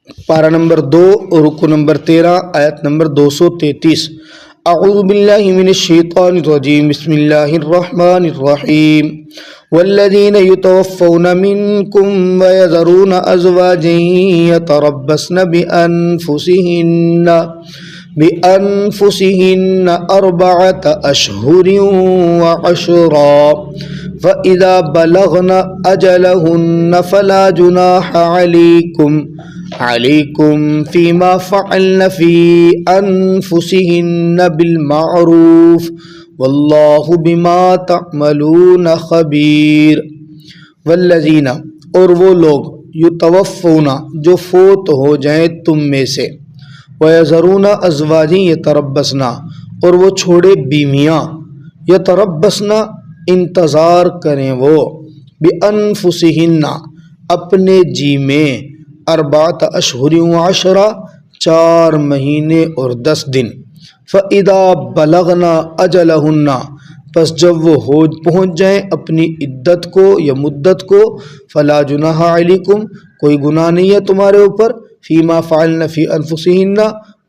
پارہ نمبر 2 رکو نمبر 13 آیت نمبر 233۔ اعوذ باللہ من الشیطان الرجیم، بسم اللہ الرحمن الرحیم۔ والذین یتوفون منکم ویذرون ازواجا یتربصن بأنفسهن 4 أشهر وعشرا فإذا بلغن أجلهن فلا جناح عليكم فيما فعلن في أنفسهن بالمعروف والله بما تعملون خبير۔ والذین، اور وہ لوگ، یتوفون، جو فوت ہو جائیں تم میں سے، وَيَذَرُونَ أَزْوَاجًا يَتَرَبَّصْنَ، اور وہ چھوڑے بیویاں، یتربصن، انتظار کریں وہ، بِأَنفُسِهِنَّ، اپنے جی میں، 4 أشہر وعشرہ، 4 مہینے اور 10 دن، فَإِذَا بَلَغْنَ أَجَلَهُنَّ، پس جب وہ پہنچ جائیں اپنی عدت کو یا مدت کو، فَلَا جُنَاحَ عَلَيْكُمْ، کوئی گناہ نہیں ہے تمہارے اوپر، فیما فعلن فی انفسہن،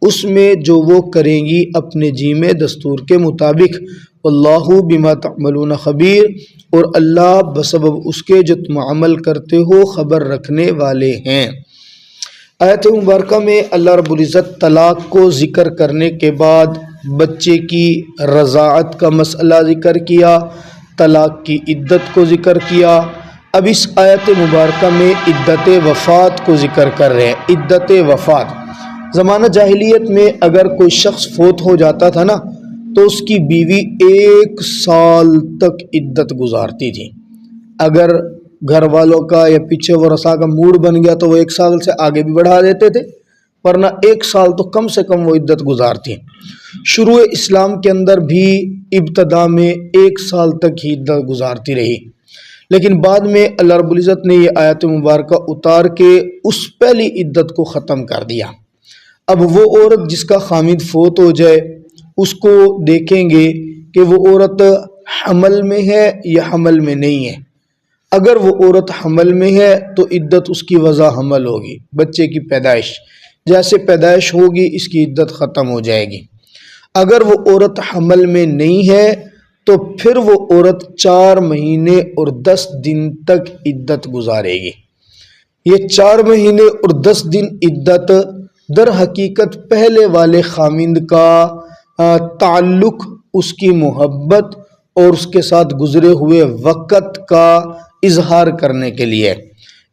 اس میں جو وہ کریں گی اپنے جی میں دستور کے مطابق، واللہ بما تعملون خبیر، اور اللہ بسبب اس کے جو تم عمل کرتے ہو خبر رکھنے والے ہیں۔ آیت مبارکہ میں اللہ رب العزت طلاق کو ذکر کرنے کے بعد بچے کی رضاعت کا مسئلہ ذکر کیا، طلاق کی عدت کو ذکر کیا۔ اب اس آیت مبارکہ میں عدت وفات کو ذکر کر رہے ہیں۔ عدت وفات، زمانہ جاہلیت میں اگر کوئی شخص فوت ہو جاتا تھا نا تو اس کی بیوی 1 سال تک عدت گزارتی تھی۔ اگر گھر والوں کا یا پیچھے ورثاء کا موڈ بن گیا تو وہ 1 سال سے آگے بھی بڑھا دیتے تھے، ورنہ 1 سال تو کم سے کم وہ عدت گزارتی ہیں۔ شروع اسلام کے اندر بھی ابتدا میں 1 سال تک ہی عدت گزارتی رہی، لیکن بعد میں اللہ رب العزت نے یہ آیت مبارکہ اتار کے اس پہلی عدت کو ختم کر دیا۔ اب وہ عورت جس کا خامد فوت ہو جائے اس کو دیکھیں گے کہ وہ عورت حمل میں ہے یا حمل میں نہیں ہے۔ اگر وہ عورت حمل میں ہے تو عدت اس کی وضع حمل ہوگی، بچے کی پیدائش، جیسے پیدائش ہوگی اس کی عدت ختم ہو جائے گی۔ اگر وہ عورت حمل میں نہیں ہے تو پھر وہ عورت 4 مہینے اور 10 دن تک عدت گزارے گی۔ یہ 4 مہینے اور 10 دن عدت در حقیقت پہلے والے خامند کا تعلق، اس کی محبت اور اس کے ساتھ گزرے ہوئے وقت کا اظہار کرنے کے لیے۔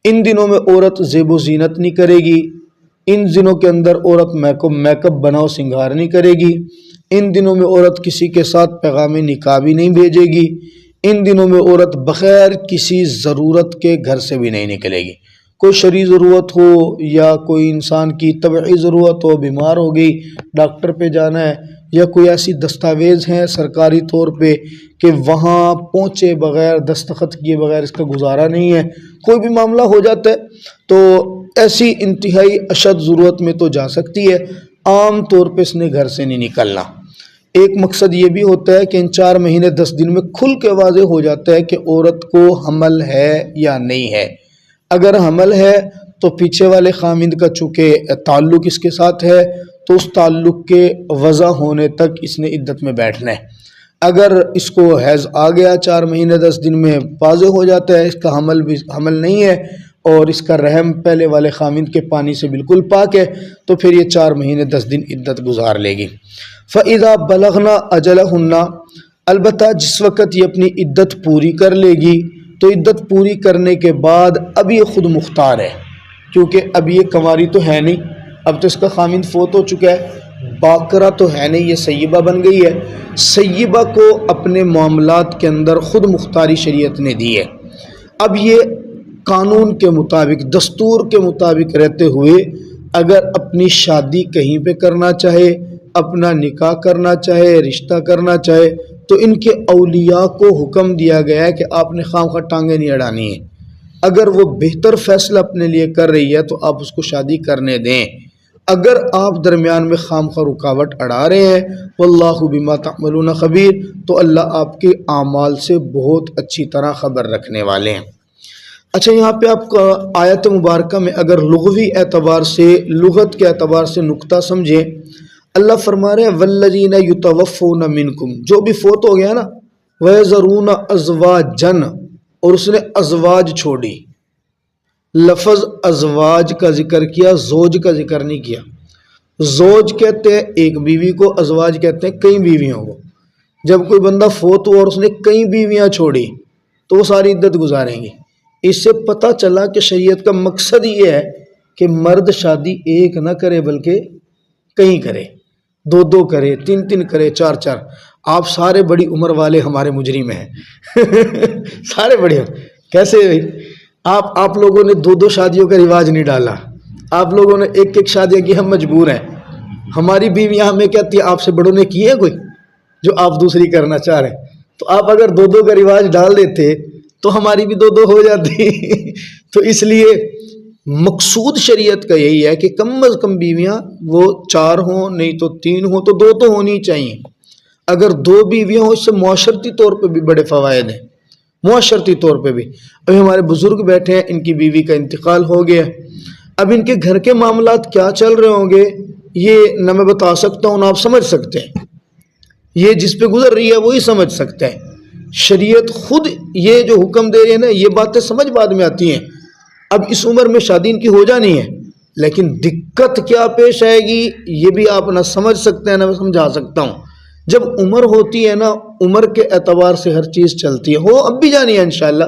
ان دنوں میں عورت زیب و زینت نہیں کرے گی، ان دنوں کے اندر عورت میک اپ بناؤ سنگھار نہیں کرے گی، ان دنوں میں عورت کسی کے ساتھ پیغام نکاح بھی نہیں بھیجے گی، ان دنوں میں عورت بغیر کسی ضرورت کے گھر سے بھی نہیں نکلے گی۔ کوئی شرعی ضرورت ہو یا کوئی انسان کی طبعی ضرورت ہو، بیمار ہو گئی، ڈاکٹر پہ جانا ہے، یا کوئی ایسی دستاویز ہیں سرکاری طور پہ کہ وہاں پہنچے بغیر، دستخط کیے بغیر اس کا گزارا نہیں ہے، کوئی بھی معاملہ ہو جاتا ہے تو ایسی انتہائی اشد ضرورت میں تو جا سکتی ہے، عام طور پہ اس نے گھر سے نہیں نکلنا۔ ایک مقصد یہ بھی ہوتا ہے کہ ان 4 مہینے 10 دن میں کھل کے واضح ہو جاتا ہے کہ عورت کو حمل ہے یا نہیں ہے۔ اگر حمل ہے تو پیچھے والے خامند کا چونکہ تعلق اس کے ساتھ ہے تو اس تعلق کے وضع ہونے تک اس نے عدت میں بیٹھنا ہے۔ اگر اس کو حیض آ گیا 4 مہینے 10 دن میں واضح ہو جاتا ہے اس کا حمل نہیں ہے اور اس کا رحم پہلے والے خامند کے پانی سے بالکل پاک ہے، تو پھر یہ 4 مہینے 10 دن عدت گزار لے گی۔ فَإِذَا بَلَغْنَ أَجَلَهُنَّ، البتہ جس وقت یہ اپنی عدت پوری کر لے گی تو عدت پوری کرنے کے بعد اب یہ خود مختار ہے، کیونکہ اب یہ کنواری تو ہے نہیں، اب تو اس کا خامند فوت ہو چکا ہے، باکرہ تو ہے نہیں، یہ سیبہ بن گئی ہے۔ سیبہ کو اپنے معاملات کے اندر خود مختاری شریعت نے دی ہے۔ اب یہ قانون کے مطابق، دستور کے مطابق رہتے ہوئے اگر اپنی شادی کہیں پہ کرنا چاہے، اپنا نکاح کرنا چاہے، رشتہ کرنا چاہے، تو ان کے اولیاء کو حکم دیا گیا ہے کہ آپ نے خواہ ٹانگیں نہیں اڑانی ہیں۔ اگر وہ بہتر فیصلہ اپنے لیے کر رہی ہے تو آپ اس کو شادی کرنے دیں۔ اگر آپ درمیان میں خواہ رکاوٹ اڑا رہے ہیں، واللہ بما تعملون خبیر، تو اللہ آپ کے اعمال سے بہت اچھی طرح خبر رکھنے والے ہیں۔ اچھا یہاں پہ آپ کا آیت مبارکہ میں اگر لغوی اعتبار سے لغت کے اعتبار سے نقطہ سمجھیں، اللہ فرما رہے ہیں والذین یتوفون منکم، جو بھی فوت ہو گیا نا، وَيَذَرُونَ أَزْوَاجًا، اور اس نے ازواج چھوڑی. لفظ ازواج کا ذکر کیا، زوج کا ذکر نہیں کیا. زوج کہتے ہیں ایک بیوی کو، ازواج کہتے ہیں کئی بیویوں کو. جب کوئی بندہ فوت ہوا اور اس نے کئی بیویاں چھوڑی تو وہ ساری عدت گزاریں گی. اس سے پتہ چلا کہ شریعت کا مقصد یہ ہے کہ مرد شادی ایک نہ کرے بلکہ کئی کرے، دو دو کرے، تین تین کرے، چار چار. آپ سارے بڑی عمر والے ہمارے مجرم ہیں سارے بڑے کیسے؟ آپ لوگوں نے دو دو شادیوں کا رواج نہیں ڈالا، آپ لوگوں نے ایک ایک شادیاں کی. ہم مجبور ہیں. ہماری بیویاں ہمیں کہتی ہیں آپ سے بڑوں نے کی ہے کوئی جو آپ دوسری کرنا چاہ رہے ہیں؟ تو آپ اگر دو دو کا رواج ڈال دیتے تو ہماری بھی دو دو ہو جاتی تو اس لیے مقصود شریعت کا یہی ہے کہ کم از کم بیویاں وہ 4 ہوں، نہیں تو 3 ہوں تو 2 تو ہونی چاہیے. اگر 2 بیویاں ہوں اس سے معاشرتی طور پہ بھی بڑے فوائد ہیں، معاشرتی طور پہ بھی. ابھی ہمارے بزرگ بیٹھے ہیں، ان کی بیوی کا انتقال ہو گیا. اب ان کے گھر کے معاملات کیا چل رہے ہوں گے یہ نہ میں بتا سکتا ہوں نہ آپ سمجھ سکتے ہیں. یہ جس پہ گزر رہی ہے وہی سمجھ سکتا ہے. شریعت خود یہ جو حکم دے رہی ہے نا، یہ باتیں سمجھ بعد میں آتی ہیں. اب اس عمر میں شادی ان کی ہو جانی ہے، لیکن دقت کیا پیش آئے گی یہ بھی آپ نہ سمجھ سکتے ہیں نہ میں سمجھا سکتا ہوں. جب عمر ہوتی ہے نا، عمر کے اعتبار سے ہر چیز چلتی ہے. ہو اب بھی جانی ہے انشاءاللہ،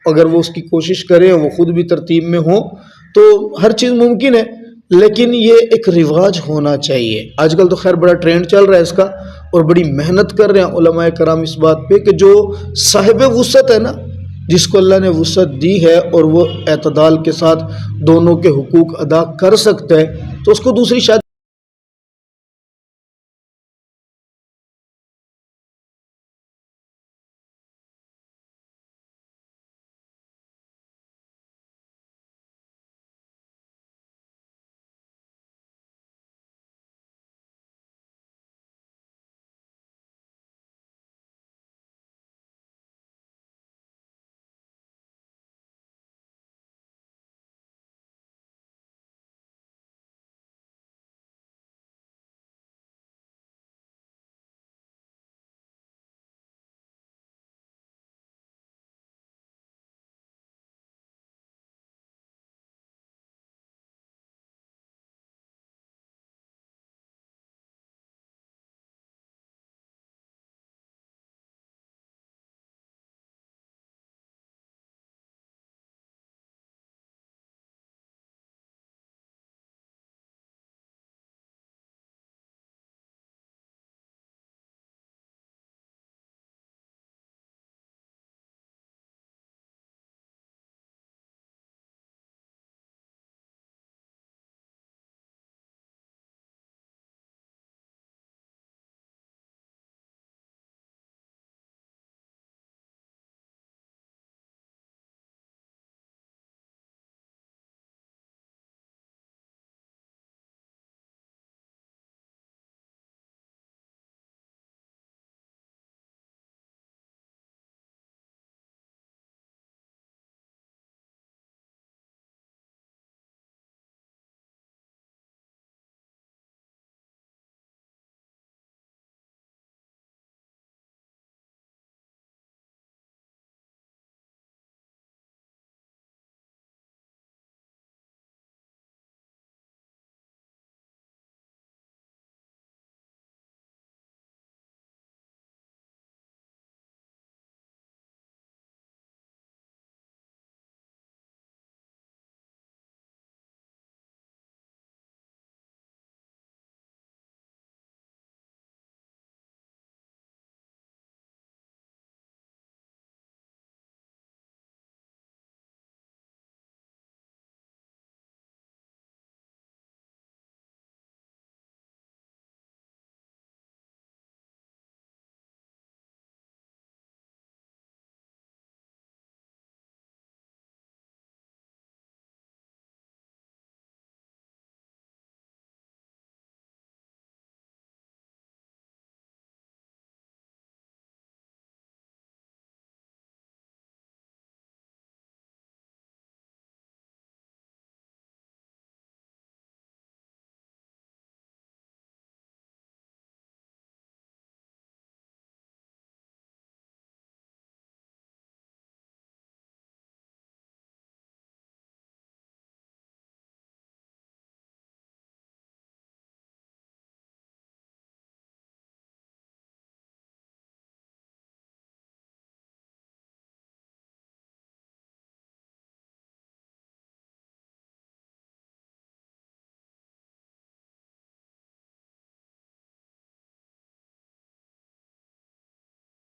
اگر وہ اس کی کوشش کریں، وہ خود بھی ترتیب میں ہوں تو ہر چیز ممکن ہے. لیکن یہ ایک رواج ہونا چاہیے. آج کل تو خیر بڑا ٹرینڈ چل رہا ہے اس کا، اور بڑی محنت کر رہے ہیں علماء کرام اس بات پہ کہ جو صاحب وسعت ہے نا، جس کو اللہ نے وسعت دی ہے اور وہ اعتدال کے ساتھ دونوں کے حقوق ادا کر سکتا ہے، تو اس کو دوسری شادی